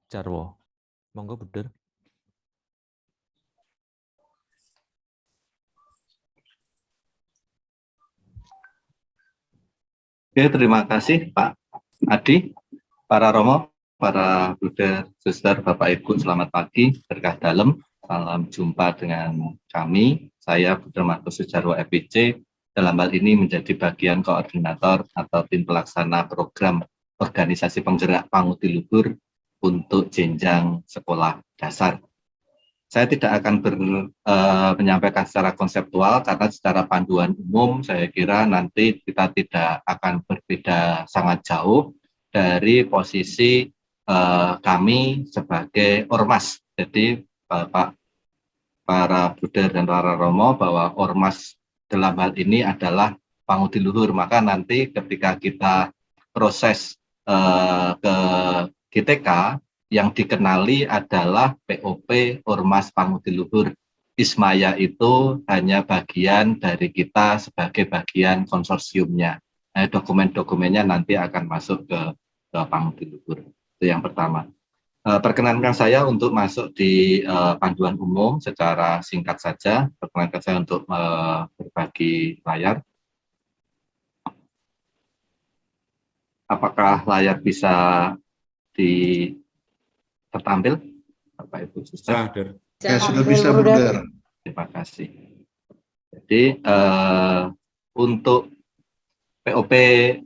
Jarwo. Monggo Buder. Oke, terima kasih Pak Adi, para Romo, para Buddha, Suster, Bapak Ibu, selamat pagi, berkah dalam, salam jumpa dengan kami. Saya Buddha Markus Sujarwo FPC, dalam hal ini menjadi bagian koordinator atau tim pelaksana program organisasi penggerak Panguti Luhur untuk jenjang sekolah dasar. Saya tidak akan menyampaikan secara konseptual karena secara panduan umum saya kira nanti kita tidak akan berbeda sangat jauh dari posisi kami sebagai ormas. Jadi Bapak, para Buddha dan para Romo bahwa ormas dalam hal ini adalah Panguti Luhur. Maka nanti ketika kita proses ke GTK, yang dikenali adalah POP Ormas Panguti Luhur. Ismaya itu hanya bagian dari kita sebagai bagian konsorsiumnya. Dokumen-dokumennya nanti akan masuk ke Panguti Luhur. Itu yang pertama. Perkenankan saya untuk masuk di panduan umum secara singkat saja. Perkenankan saya untuk berbagi layar. Apakah layar bisa tertampil, Bapak Ibu Suster? Ya, sudah bisa, Buder. Terima kasih. Jadi untuk POP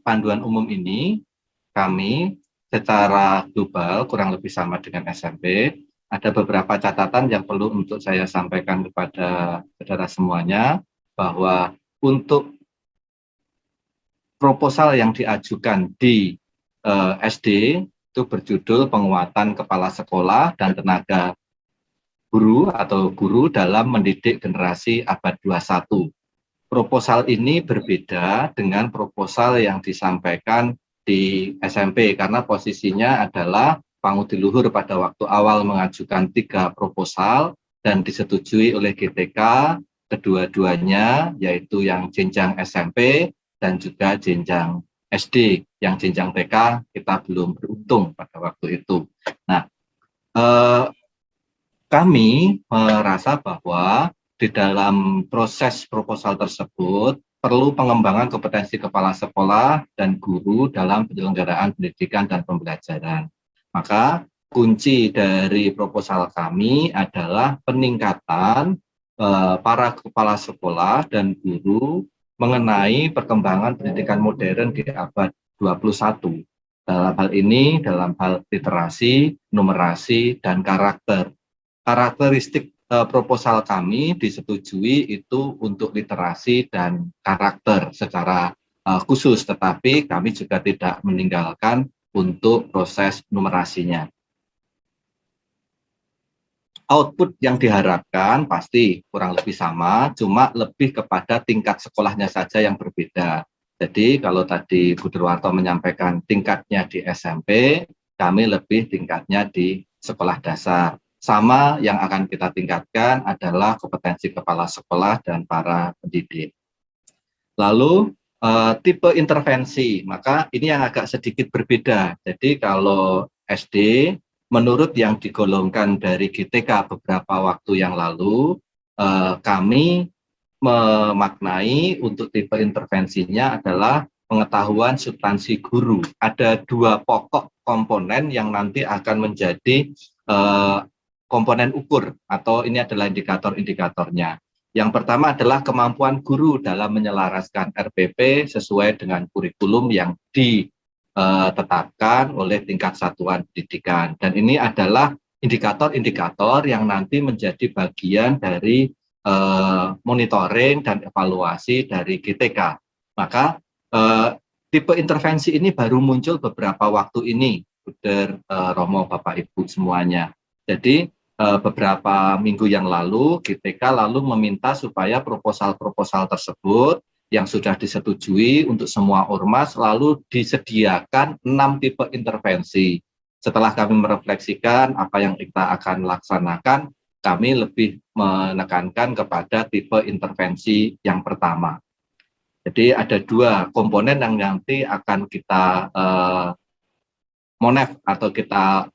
panduan umum ini kami secara global kurang lebih sama dengan SMP. Ada beberapa catatan yang perlu untuk saya sampaikan kepada saudara semuanya, bahwa untuk proposal yang diajukan di SD itu berjudul penguatan kepala sekolah dan tenaga guru atau guru dalam mendidik generasi abad 21. Proposal ini berbeda dengan proposal yang disampaikan di SMP karena posisinya adalah Panguti Luhur pada waktu awal mengajukan 3 proposal dan disetujui oleh GTK kedua-duanya, yaitu yang jenjang SMP dan juga jenjang SD. Yang jenjang TK kita belum beruntung pada waktu itu. Nah, kami merasa bahwa di dalam proses proposal tersebut perlu pengembangan kompetensi kepala sekolah dan guru dalam penyelenggaraan pendidikan dan pembelajaran. Maka kunci dari proposal kami adalah peningkatan para kepala sekolah dan guru mengenai perkembangan pendidikan modern di abad 21. Dalam hal ini, dalam hal literasi, numerasi, dan karakter. Karakteristik proposal kami disetujui itu untuk literasi dan karakter secara khusus, tetapi kami juga tidak meninggalkan untuk proses numerasinya. Output yang diharapkan pasti kurang lebih sama, cuma lebih kepada tingkat sekolahnya saja yang berbeda. Jadi kalau tadi Bu Derwarto menyampaikan tingkatnya di SMP, kami lebih tingkatnya di sekolah dasar. Sama yang akan kita tingkatkan adalah kompetensi kepala sekolah dan para pendidik. Lalu tipe intervensi, maka ini yang agak sedikit berbeda. Jadi kalau SD, menurut yang digolongkan dari GTK beberapa waktu yang lalu, kami memaknai untuk tipe intervensinya adalah pengetahuan substansi guru. Ada 2 pokok komponen yang nanti akan menjadi komponen ukur, atau ini adalah indikator-indikatornya. Yang pertama adalah kemampuan guru dalam menyelaraskan RPP sesuai dengan kurikulum yang ditetapkan oleh tingkat satuan pendidikan. Dan ini adalah indikator-indikator yang nanti menjadi bagian dari monitoring dan evaluasi dari GTK. Maka tipe intervensi ini baru muncul beberapa waktu ini, Buder, Romo, Bapak Ibu semuanya. Jadi beberapa minggu yang lalu GTK lalu meminta supaya proposal-proposal tersebut yang sudah disetujui untuk semua ormas lalu disediakan 6 tipe intervensi. Setelah kami merefleksikan apa yang kita akan laksanakan, kami lebih menekankan kepada tipe intervensi yang pertama. Jadi ada 2 komponen yang nanti akan kita monef atau kita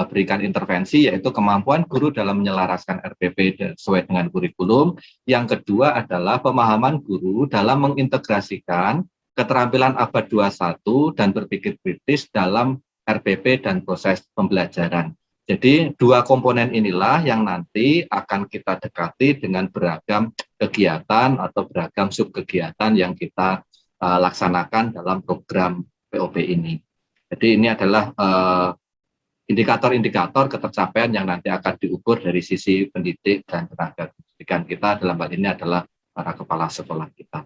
berikan intervensi, yaitu kemampuan guru dalam menyelaraskan RPP sesuai dengan kurikulum. Yang kedua adalah pemahaman guru dalam mengintegrasikan keterampilan abad 21 dan berpikir kritis dalam RPP dan proses pembelajaran. Jadi dua komponen inilah yang nanti akan kita dekati dengan beragam kegiatan atau beragam subkegiatan yang kita laksanakan dalam program POP ini. Jadi ini adalah indikator-indikator ketercapaian yang nanti akan diukur dari sisi pendidik dan tenaga pendidikan kita, dalam hal ini adalah para kepala sekolah kita.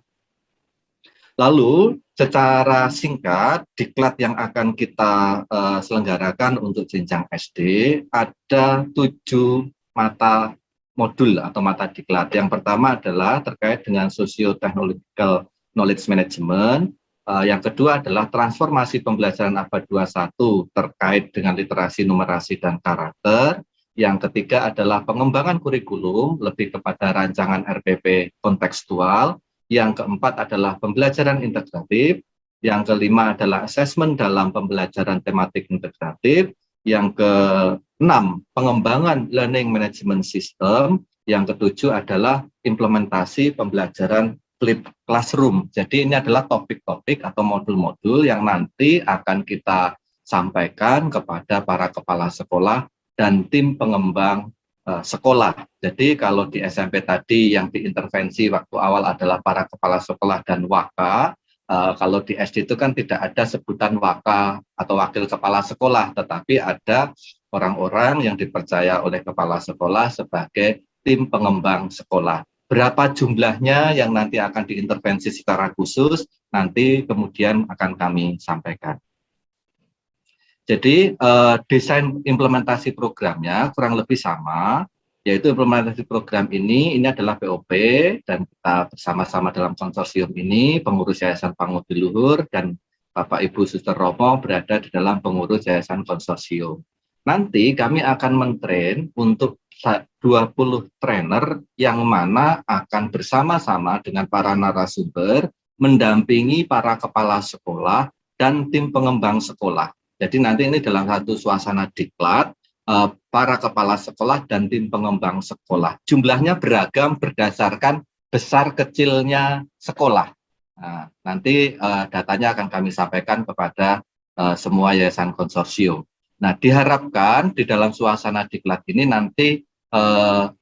Lalu secara singkat, diklat yang akan kita selenggarakan untuk jenjang SD ada 7 mata modul atau mata diklat. Yang pertama adalah terkait dengan socio-technological knowledge management. Yang kedua adalah transformasi pembelajaran abad 21 terkait dengan literasi, numerasi, dan karakter. Yang ketiga adalah pengembangan kurikulum lebih kepada rancangan RPP kontekstual. Yang keempat adalah pembelajaran integratif. Yang kelima adalah asesmen dalam pembelajaran tematik integratif. Yang keenam, pengembangan learning management system. Yang ketujuh adalah implementasi pembelajaran flip classroom. Jadi ini adalah topik-topik atau modul-modul yang nanti akan kita sampaikan kepada para kepala sekolah dan tim pengembang sekolah. Jadi kalau di SMP tadi yang diintervensi waktu awal adalah para kepala sekolah dan waka, kalau di SD itu kan tidak ada sebutan waka atau wakil kepala sekolah, tetapi ada orang-orang yang dipercaya oleh kepala sekolah sebagai tim pengembang sekolah. Berapa jumlahnya yang nanti akan diintervensi secara khusus, nanti kemudian akan kami sampaikan. Jadi desain implementasi programnya kurang lebih sama, yaitu implementasi program ini adalah POP dan kita bersama-sama dalam konsorsium ini, pengurus Yayasan Pangudi Luhur dan Bapak Ibu Suster Romo berada di dalam pengurus Yayasan Konsorsium. Nanti kami akan mentrain untuk 20 trainer yang mana akan bersama-sama dengan para narasumber mendampingi para kepala sekolah dan tim pengembang sekolah. Jadi nanti ini dalam satu suasana diklat, para kepala sekolah dan tim pengembang sekolah. Jumlahnya beragam berdasarkan besar kecilnya sekolah. Nah, nanti datanya akan kami sampaikan kepada semua yayasan konsorsium. Nah, diharapkan di dalam suasana diklat ini nanti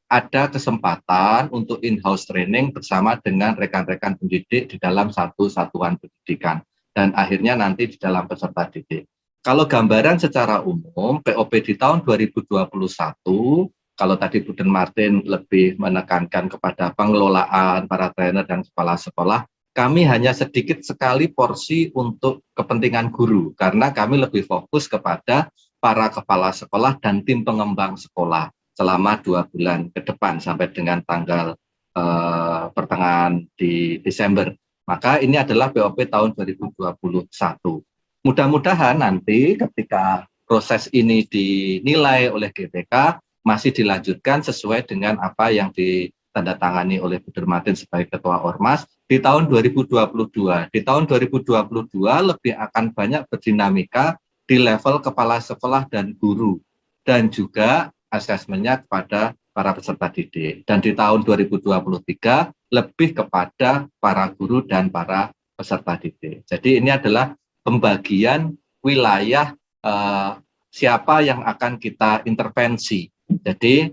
ada kesempatan untuk in-house training bersama dengan rekan-rekan pendidik di dalam satu satuan pendidikan. Dan akhirnya nanti di dalam peserta didik. Kalau gambaran secara umum, POP di tahun 2021, kalau tadi Buden Martin lebih menekankan kepada pengelolaan para trainer dan kepala sekolah, kami hanya sedikit sekali porsi untuk kepentingan guru, karena kami lebih fokus kepada para kepala sekolah dan tim pengembang sekolah selama 2 bulan ke depan sampai dengan tanggal pertengahan di Desember. Maka ini adalah POP tahun 2021. Mudah-mudahan nanti ketika proses ini dinilai oleh GTK masih dilanjutkan sesuai dengan apa yang ditandatangani oleh Buden Martin sebagai Ketua Ormas di tahun 2022. Di tahun 2022 lebih akan banyak berdinamika di level kepala sekolah dan guru dan juga asesmennya kepada para peserta didik. Dan di tahun 2023 lebih kepada para guru dan para peserta didik. Jadi ini adalah pembagian wilayah siapa yang akan kita intervensi. Jadi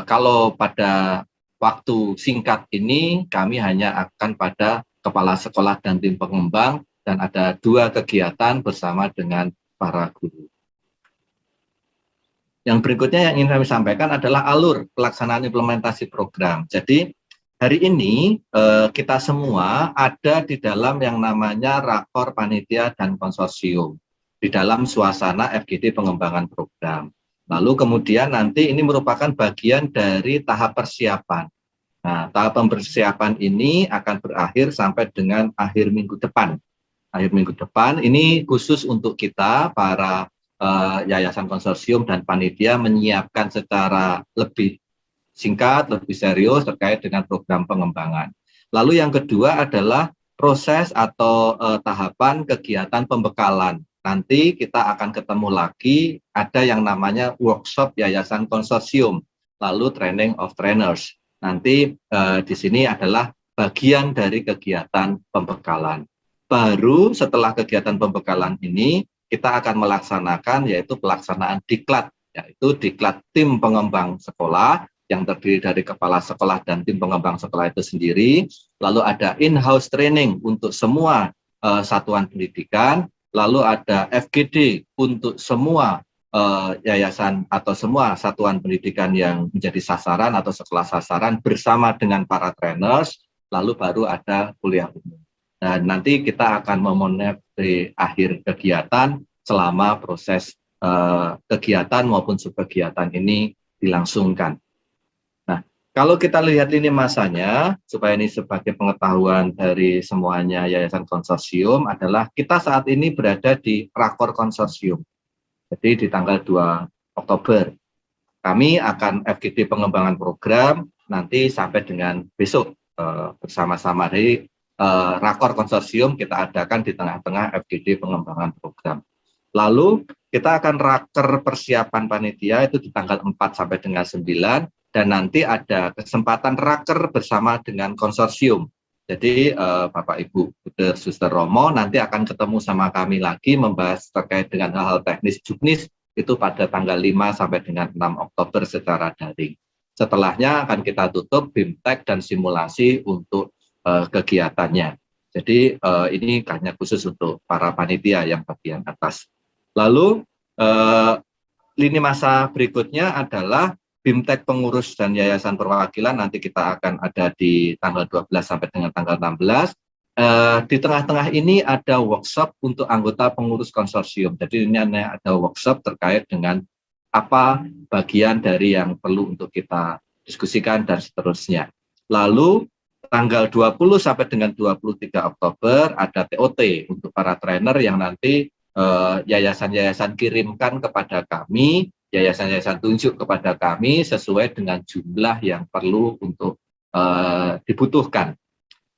kalau pada waktu singkat ini kami hanya akan pada kepala sekolah dan tim pengembang dan ada 2 kegiatan bersama dengan para guru. Yang berikutnya yang ingin kami sampaikan adalah alur pelaksanaan implementasi program. Jadi hari ini kita semua ada di dalam yang namanya rakor panitia dan konsorsium di dalam suasana FGD pengembangan program. Lalu kemudian nanti ini merupakan bagian dari tahap persiapan. Nah, tahap persiapan ini akan berakhir sampai dengan akhir minggu depan. Akhir minggu depan ini khusus untuk kita para yayasan konsorsium dan panitia menyiapkan secara lebih singkat, lebih serius terkait dengan program pengembangan. Lalu yang kedua adalah proses atau tahapan kegiatan pembekalan nanti kita akan ketemu lagi ada yang namanya workshop Yayasan Konsorsium, lalu training of trainers. Nanti di sini adalah bagian dari kegiatan pembekalan. Baru setelah kegiatan pembekalan ini, kita akan melaksanakan yaitu pelaksanaan diklat, yaitu diklat tim pengembang sekolah yang terdiri dari kepala sekolah dan tim pengembang sekolah itu sendiri. Lalu ada in-house training untuk semua satuan pendidikan, lalu ada FGD untuk semua yayasan atau semua satuan pendidikan yang menjadi sasaran atau sekolah sasaran bersama dengan para trainers, lalu baru ada kuliah umum. Dan nanti kita akan memonitor di akhir kegiatan selama proses kegiatan maupun subkegiatan ini dilangsungkan. Nah, kalau kita lihat lini masanya, supaya ini sebagai pengetahuan dari semuanya Yayasan Konsorsium adalah kita saat ini berada di Rakor Konsorsium. Jadi di tanggal 2 Oktober, kami akan FGD pengembangan program nanti sampai dengan besok bersama-sama dari Rakor Konsorsium kita adakan di tengah-tengah FGD pengembangan program. Lalu kita akan raker persiapan panitia itu di tanggal 4 sampai dengan 9 dan nanti ada kesempatan raker bersama dengan konsorsium. Jadi Bapak Ibu Buder Suster Romo nanti akan ketemu sama kami lagi membahas terkait dengan hal-hal teknis juknis itu pada tanggal 5 sampai dengan 6 Oktober secara daring. Setelahnya akan kita tutup BIMTEK dan simulasi untuk kegiatannya. Jadi ini hanya khusus untuk para panitia yang bagian atas. Lalu lini masa berikutnya adalah BIMTEK pengurus dan yayasan perwakilan nanti kita akan ada di tanggal 12 sampai dengan tanggal 16. Di tengah-tengah ini ada workshop untuk anggota pengurus konsorsium. Jadi ini ada workshop terkait dengan apa bagian dari yang perlu untuk kita diskusikan dan seterusnya. Lalu tanggal 20 sampai dengan 23 Oktober ada TOT untuk para trainer yang nanti yayasan-yayasan kirimkan kepada kami, yayasan-yayasan tunjuk kepada kami sesuai dengan jumlah yang perlu untuk dibutuhkan.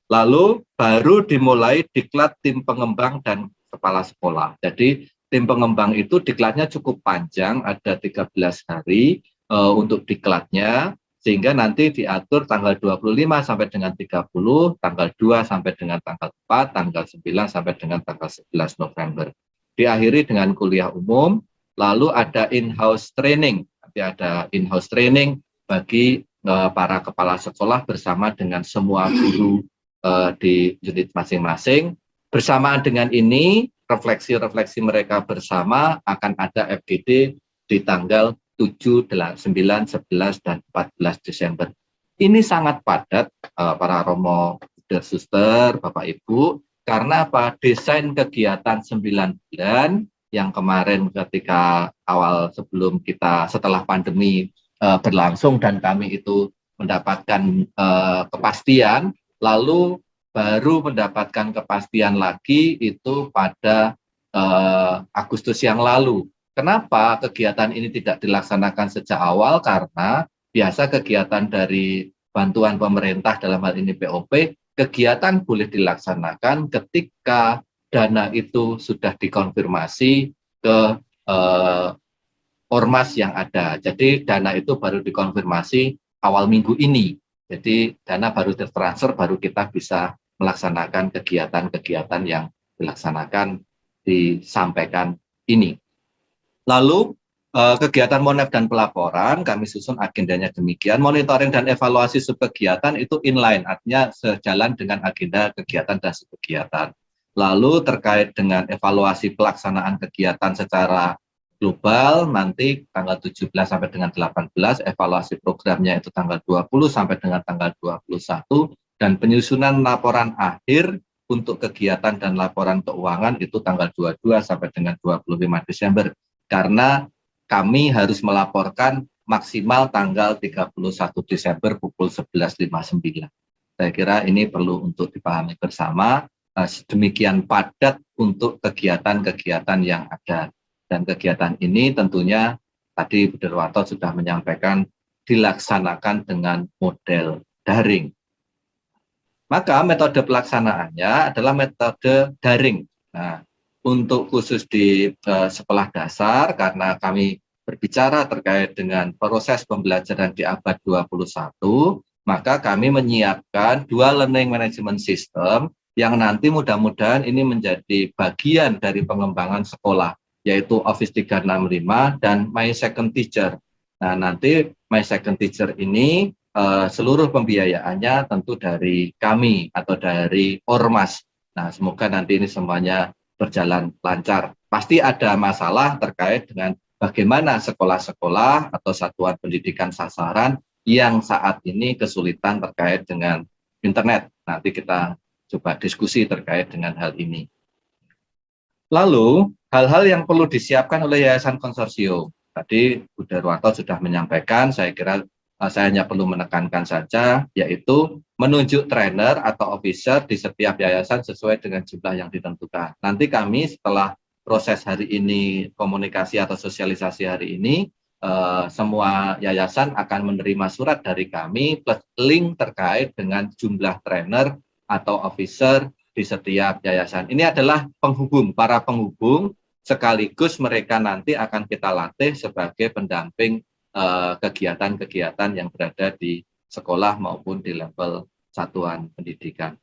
Lalu baru dimulai diklat tim pengembang dan kepala sekolah. Jadi tim pengembang itu diklatnya cukup panjang, ada 13 hari untuk diklatnya, sehingga nanti diatur tanggal 25 sampai dengan 30, tanggal 2 sampai dengan tanggal 4, tanggal 9 sampai dengan tanggal 11 November. Diakhiri dengan kuliah umum, lalu ada in-house training. Nanti ada in-house training bagi para kepala sekolah bersama dengan semua guru di unit masing-masing. Bersamaan dengan ini, refleksi-refleksi mereka bersama akan ada FGD di tanggal 7, 9, 11, dan 14 Desember. Ini sangat padat para Romo, Buder, Suster, Bapak Ibu, karena apa? Desain kegiatan 9 bulan yang kemarin ketika awal sebelum kita setelah pandemi berlangsung dan kami itu mendapatkan kepastian, lalu baru mendapatkan kepastian lagi itu pada Agustus yang lalu. Kenapa kegiatan ini tidak dilaksanakan sejak awal? Karena biasa kegiatan dari bantuan pemerintah dalam hal ini POP, kegiatan boleh dilaksanakan ketika dana itu sudah dikonfirmasi ke ormas yang ada. Jadi dana itu baru dikonfirmasi awal minggu ini. Jadi dana baru tertransfer, baru kita bisa melaksanakan kegiatan-kegiatan yang dilaksanakan, disampaikan ini. Lalu kegiatan monef dan pelaporan kami susun agendanya demikian. Monitoring dan evaluasi subkegiatan itu inline, artinya sejalan dengan agenda kegiatan dan subkegiatan. Lalu terkait dengan evaluasi pelaksanaan kegiatan secara global nanti tanggal 17 sampai dengan 18, evaluasi programnya itu tanggal 20 sampai dengan tanggal 21, dan penyusunan laporan akhir untuk kegiatan dan laporan keuangan itu tanggal 22 sampai dengan 25 Desember. Karena kami harus melaporkan maksimal tanggal 31 Desember pukul 11.59. Saya kira ini perlu untuk dipahami bersama, sedemikian padat untuk kegiatan-kegiatan yang ada. Dan kegiatan ini tentunya tadi Bu Derwanto sudah menyampaikan dilaksanakan dengan model daring. Maka metode pelaksanaannya adalah metode daring. Nah, untuk khusus di sekolah dasar, karena kami berbicara terkait dengan proses pembelajaran di abad 21, maka kami menyiapkan Dual Learning Management System yang nanti mudah-mudahan ini menjadi bagian dari pengembangan sekolah, yaitu Office 365 dan My Second Teacher. Nah, nanti My Second Teacher ini seluruh pembiayaannya tentu dari kami atau dari Ormas. Nah, semoga nanti ini semuanya berjalan lancar. Pasti ada masalah terkait dengan bagaimana sekolah-sekolah atau satuan pendidikan sasaran yang saat ini kesulitan terkait dengan internet. Nanti kita coba diskusi terkait dengan hal ini. Lalu, hal-hal yang perlu disiapkan oleh Yayasan Konsorsium. Tadi Bu Darwanto sudah menyampaikan, saya kira saya hanya perlu menekankan saja, yaitu menunjuk trainer atau officer di setiap yayasan sesuai dengan jumlah yang ditentukan. Nanti kami setelah proses hari ini, komunikasi atau sosialisasi hari ini, semua yayasan akan menerima surat dari kami plus link terkait dengan jumlah trainer atau officer di setiap yayasan. Ini adalah penghubung, para penghubung, sekaligus mereka nanti akan kita latih sebagai pendamping kegiatan-kegiatan yang berada di sekolah maupun di level satuan pendidikan.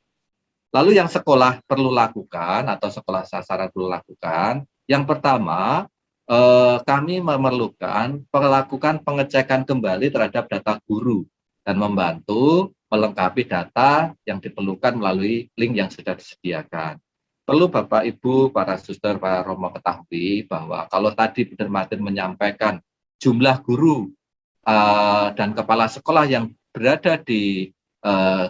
Lalu yang sekolah perlu lakukan atau sekolah sasaran perlu lakukan, yang pertama kami memerlukan melakukan pengecekan kembali terhadap data guru dan membantu melengkapi data yang diperlukan melalui link yang sudah disediakan. Perlu Bapak, Ibu, para suster, para Romo ketahui bahwa kalau tadi Bu Darmatin menyampaikan jumlah guru dan kepala sekolah yang berada di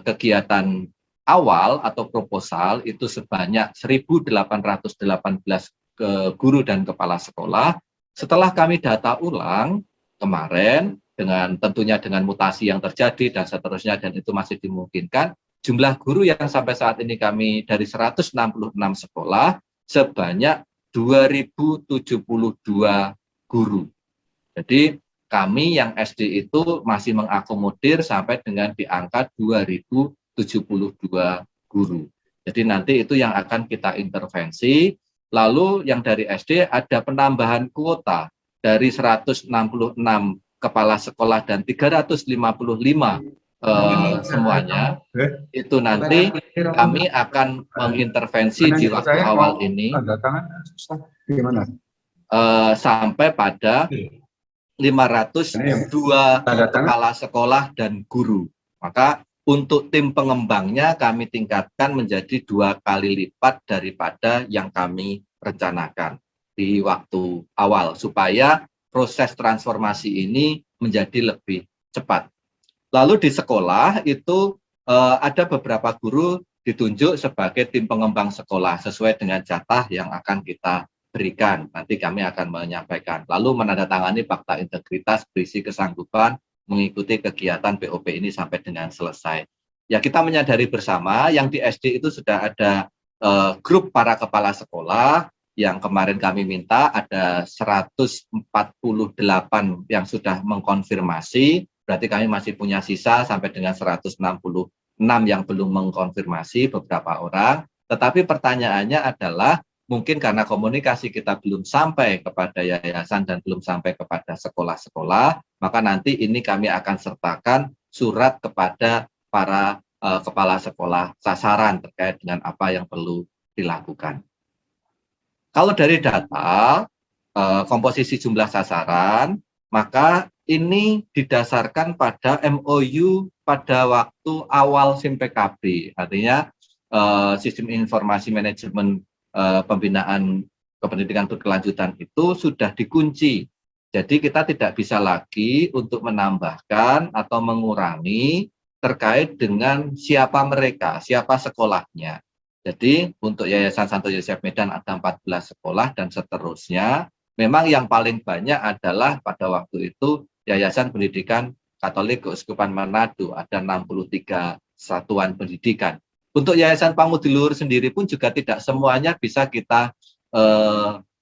kegiatan awal atau proposal itu sebanyak 1.818 guru dan kepala sekolah. Setelah kami data ulang kemarin, dengan tentunya dengan mutasi yang terjadi dan seterusnya, dan itu masih dimungkinkan, jumlah guru yang sampai saat ini kami dari 166 sekolah sebanyak 2.072 guru. Jadi kami yang SD itu masih mengakomodir sampai dengan di angka 2.072 guru. Jadi nanti itu yang akan kita intervensi. Lalu yang dari SD ada penambahan kuota dari 166 kepala sekolah dan 355 semuanya. Itu nanti kami akan mengintervensi di waktu awal ini sampai pada 502 kepala sekolah dan guru. Maka untuk tim pengembangnya kami tingkatkan menjadi 2 kali lipat daripada yang kami rencanakan di waktu awal, supaya proses transformasi ini menjadi lebih cepat. Lalu di sekolah itu ada beberapa guru ditunjuk sebagai tim pengembang sekolah sesuai dengan jatah yang akan kita berikan. Nanti kami akan menyampaikan. Lalu menandatangani fakta integritas berisi kesanggupan mengikuti kegiatan BOP ini sampai dengan selesai. Ya, kita menyadari bersama yang di SD itu sudah ada grup para kepala sekolah yang kemarin kami minta ada 148 yang sudah mengkonfirmasi, berarti kami masih punya sisa sampai dengan 166 yang belum mengkonfirmasi beberapa orang. Tetapi pertanyaannya adalah mungkin karena komunikasi kita belum sampai kepada yayasan dan belum sampai kepada sekolah-sekolah, maka nanti ini kami akan sertakan surat kepada para kepala sekolah sasaran terkait dengan apa yang perlu dilakukan. Kalau dari data komposisi jumlah sasaran, maka ini didasarkan pada MOU pada waktu awal SIM PKB, artinya sistem informasi manajemen pembinaan kependidikan berkelanjutan itu sudah dikunci. Jadi kita tidak bisa lagi untuk menambahkan atau mengurangi terkait dengan siapa mereka, siapa sekolahnya. Jadi untuk Yayasan Santo Yosef Medan ada 14 sekolah dan seterusnya. Memang yang paling banyak adalah pada waktu itu Yayasan Pendidikan Katolik Keuskupan Manado, ada 63 satuan pendidikan. Untuk Yayasan Pangudiluhur sendiri pun juga tidak semuanya bisa kita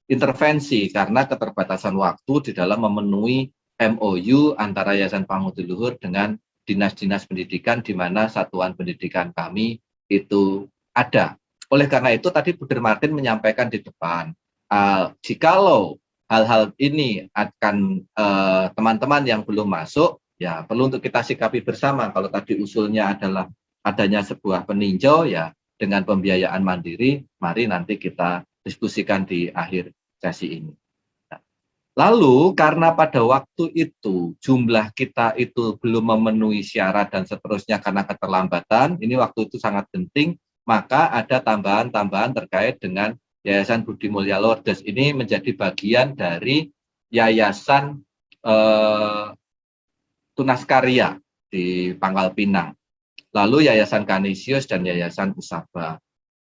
intervensi karena keterbatasan waktu di dalam memenuhi MOU antara Yayasan Pangudiluhur dengan dinas-dinas pendidikan di mana satuan pendidikan kami itu ada. Oleh karena itu tadi Bu Martin menyampaikan di depan, jikalau hal-hal ini akan teman-teman yang belum masuk, ya perlu untuk kita sikapi bersama. Kalau tadi usulnya adalah adanya sebuah peninjau, ya dengan pembiayaan mandiri, mari nanti kita diskusikan di akhir sesi ini. Lalu karena pada waktu itu jumlah kita itu belum memenuhi syarat dan seterusnya karena keterlambatan, ini waktu itu sangat penting, maka ada tambahan-tambahan terkait dengan Yayasan Budi Mulya Lourdes. Ini menjadi bagian dari Yayasan Tunas Karya di Pangkal Pinang. Lalu Yayasan Kanisius dan Yayasan Usaba.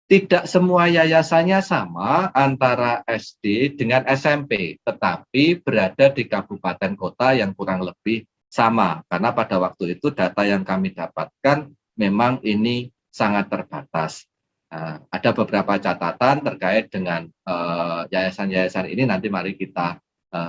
Tidak semua yayasannya sama antara SD dengan SMP, tetapi berada di kabupaten kota yang kurang lebih sama. Karena pada waktu itu data yang kami dapatkan memang ini sangat terbatas. Ada beberapa catatan terkait dengan yayasan-yayasan ini, nanti mari kita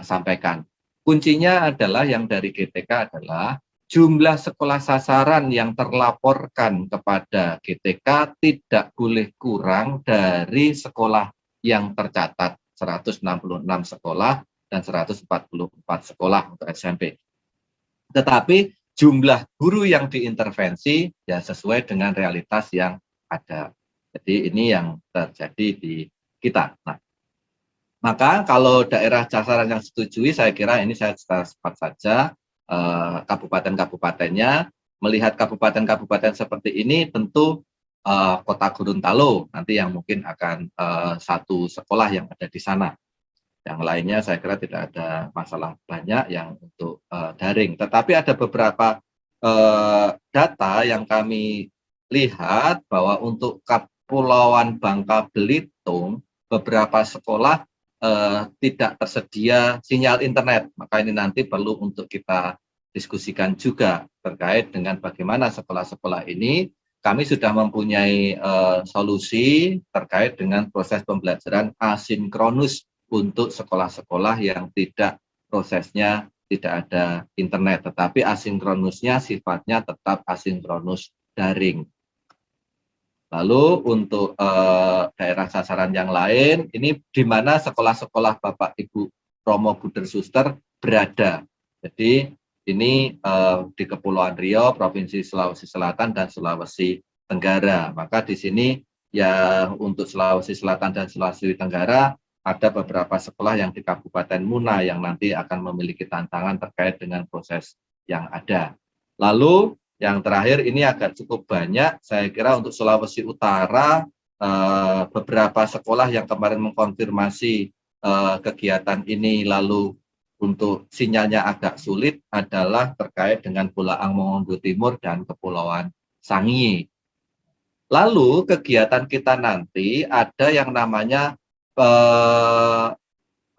sampaikan. Kuncinya adalah yang dari GTK adalah jumlah sekolah sasaran yang terlaporkan kepada GTK tidak boleh kurang dari sekolah yang tercatat, 166 sekolah dan 144 sekolah untuk SMP. Tetapi jumlah guru yang diintervensi ya sesuai dengan realitas yang ada. Jadi ini yang terjadi di kita. Nah, maka kalau daerah sasaran yang disetujui, saya kira ini saya cepat saja. Kabupaten-kabupatennya, melihat kabupaten-kabupaten seperti ini tentu Kota Gorontalo nanti yang mungkin akan satu sekolah yang ada di sana. Yang lainnya saya kira tidak ada masalah banyak yang untuk daring. Tetapi ada beberapa data yang kami lihat bahwa untuk Kepulauan Bangka Belitung beberapa sekolah tidak tersedia sinyal internet, maka ini nanti perlu untuk kita diskusikan juga terkait dengan bagaimana sekolah-sekolah ini. Kami sudah mempunyai solusi terkait dengan proses pembelajaran asinkronus untuk sekolah-sekolah yang tidak prosesnya tidak ada internet, tetapi asinkronusnya sifatnya tetap asinkronus daring. Lalu untuk daerah sasaran yang lain, ini di mana sekolah-sekolah Bapak Ibu Romo Buder Suster berada. Jadi ini di Kepulauan Riau, Provinsi Sulawesi Selatan dan Sulawesi Tenggara. Maka di sini ya untuk Sulawesi Selatan dan Sulawesi Tenggara ada beberapa sekolah yang di Kabupaten Muna yang nanti akan memiliki tantangan terkait dengan proses yang ada. Lalu yang terakhir ini agak cukup banyak, saya kira untuk Sulawesi Utara beberapa sekolah yang kemarin mengkonfirmasi kegiatan ini lalu untuk sinyalnya agak sulit adalah terkait dengan Bolaang Mongondo Timur dan Kepulauan Sangihe. Lalu kegiatan kita nanti ada yang namanya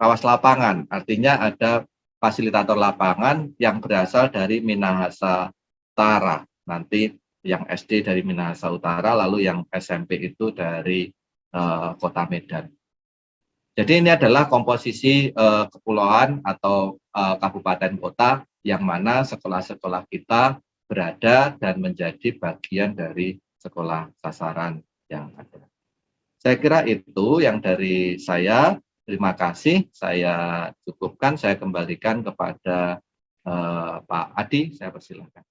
kawas lapangan, artinya ada fasilitator lapangan yang berasal dari Minahasa Utara, nanti yang SD dari Minahasa Utara, lalu yang SMP itu dari Kota Medan. Jadi ini adalah komposisi kepulauan atau kabupaten kota yang mana sekolah-sekolah kita berada dan menjadi bagian dari sekolah sasaran yang ada. Saya kira itu yang dari saya. Terima kasih, saya cukupkan, saya kembalikan kepada Pak Adi, saya persilakan.